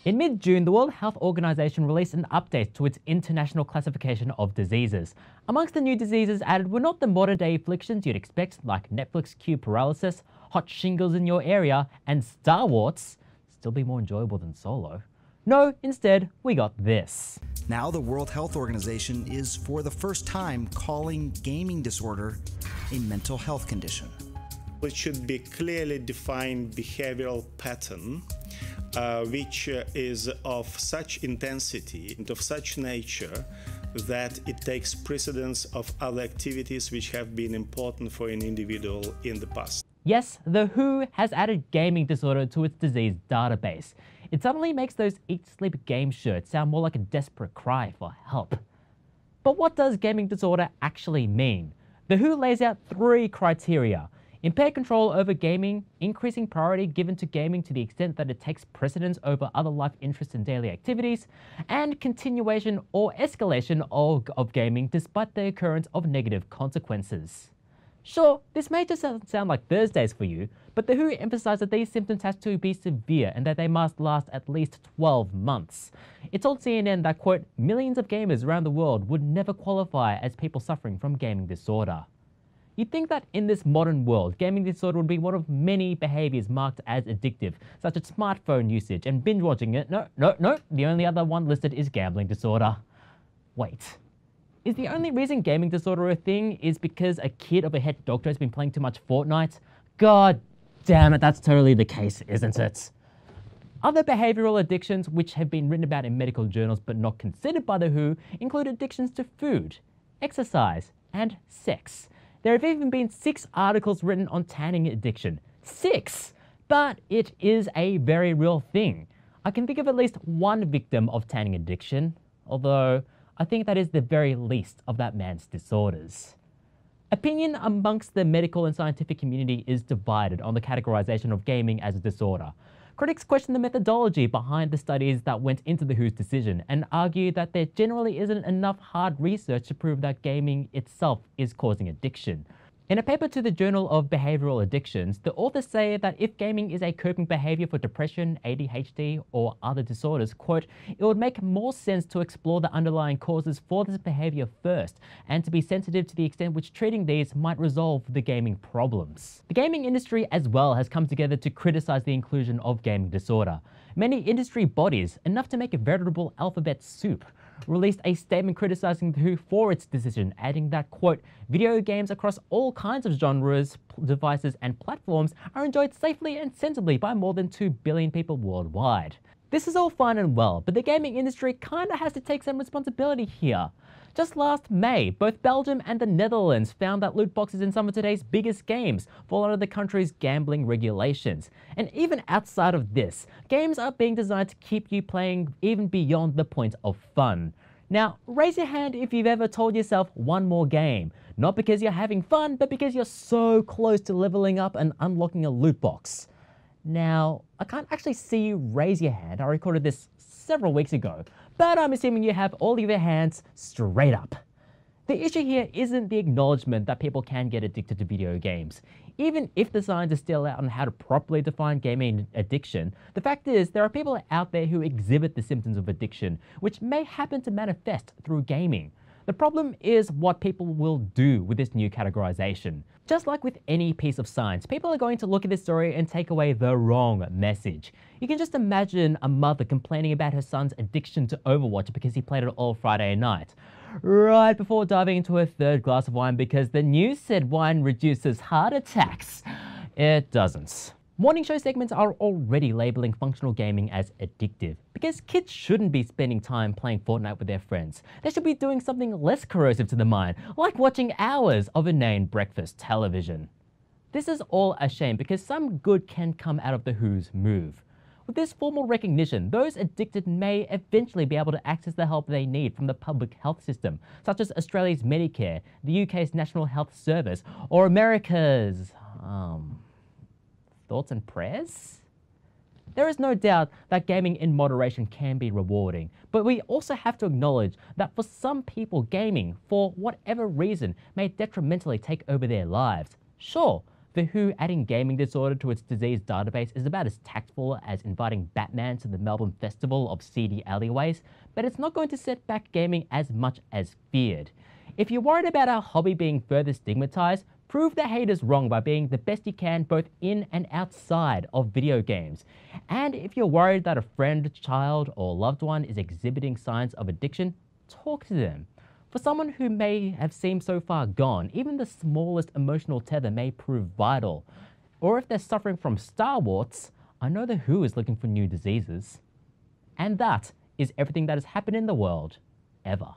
In mid-June, the World Health Organization released an update to its international classification of diseases. Amongst the new diseases added were not the modern-day afflictions you'd expect, like Netflix queue paralysis, hot shingles in your area, and Star Wars. Still be more enjoyable than Solo. No, instead, we got this. Now the World Health Organization is, for the first time, calling gaming disorder a mental health condition. It should be clearly defined behavioral pattern which is of such intensity and of such nature that it takes precedence of other activities which have been important for an individual in the past. Yes, the WHO has added gaming disorder to its disease database. It suddenly makes those Eat Sleep Game shirts sound more like a desperate cry for help. But what does gaming disorder actually mean? The WHO lays out 3 criteria: impaired control over gaming, increasing priority given to gaming to the extent that it takes precedence over other life interests and daily activities, and continuation or escalation of gaming despite the occurrence of negative consequences. Sure, this may just sound like Thursdays for you, but the WHO emphasised that these symptoms have to be severe and that they must last at least 12 months. It told CNN that, quote, millions of gamers around the world would never qualify as people suffering from gaming disorder. You'd think that in this modern world, gaming disorder would be one of many behaviours marked as addictive, such as smartphone usage and binge watching it. No, the only other one listed is gambling disorder. Wait. Is the only reason gaming disorder a thing is because a kid of a head doctor has been playing too much Fortnite? God damn it, that's totally the case, isn't it? Other behavioural addictions which have been written about in medical journals but not considered by the WHO include addictions to food, exercise, and sex. There have even been 6 articles written on tanning addiction. 6! But it is a very real thing. I can think of at least one victim of tanning addiction, although I think that is the very least of that man's disorders. Opinion amongst the medical and scientific community is divided on the categorization of gaming as a disorder. Critics question the methodology behind the studies that went into the WHO's decision and argue that there generally isn't enough hard research to prove that gaming itself is causing addiction. In a paper to the Journal of Behavioral Addictions, the authors say that if gaming is a coping behavior for depression, ADHD, or other disorders, quote, it would make more sense to explore the underlying causes for this behavior first, and to be sensitive to the extent which treating these might resolve the gaming problems. The gaming industry as well has come together to criticize the inclusion of gaming disorder. Many industry bodies, enough to make a veritable alphabet soup, released a statement criticizing the WHO for its decision, adding that, quote, video games across all kinds of genres, devices, and platforms are enjoyed safely and sensibly by more than 2 billion people worldwide. This is all fine and well, but the gaming industry kinda has to take some responsibility here. Just last May, both Belgium and the Netherlands found that loot boxes in some of today's biggest games fall under the country's gambling regulations. And even outside of this, games are being designed to keep you playing even beyond the point of fun. Now, raise your hand if you've ever told yourself one more game. Not because you're having fun, but because you're so close to leveling up and unlocking a loot box. Now, I can't actually see you raise your hand. I recorded this several weeks ago, but I'm assuming you have all of your hands straight up. The issue here isn't the acknowledgement that people can get addicted to video games. Even if the science is still out on how to properly define gaming addiction, the fact is there are people out there who exhibit the symptoms of addiction, which may happen to manifest through gaming. The problem is what people will do with this new categorization. Just like with any piece of science, people are going to look at this story and take away the wrong message. You can just imagine a mother complaining about her son's addiction to Overwatch because he played it all Friday night, right before diving into her 3rd glass of wine because the news said wine reduces heart attacks. It doesn't. Morning show segments are already labeling functional gaming as addictive because kids shouldn't be spending time playing Fortnite with their friends. They should be doing something less corrosive to the mind, like watching hours of inane breakfast television. This is all a shame because some good can come out of the WHO's move. With this formal recognition, those addicted may eventually be able to access the help they need from the public health system, such as Australia's Medicare, the UK's National Health Service, or America's, thoughts and prayers? There is no doubt that gaming in moderation can be rewarding, but we also have to acknowledge that for some people, gaming, for whatever reason, may detrimentally take over their lives. Sure, The WHO adding gaming disorder to its disease database is about as tactful as inviting Batman to the Melbourne Festival of seedy alleyways, but it's not going to set back gaming as much as feared. If you're worried about our hobby being further stigmatized, prove the haters wrong by being the best you can both in and outside of video games. And if you're worried that a friend, child, or loved one is exhibiting signs of addiction, talk to them. For someone who may have seemed so far gone, even the smallest emotional tether may prove vital. Or if they're suffering from Star Wars, I know the WHO is looking for new diseases. And that is everything that has happened in the world, ever.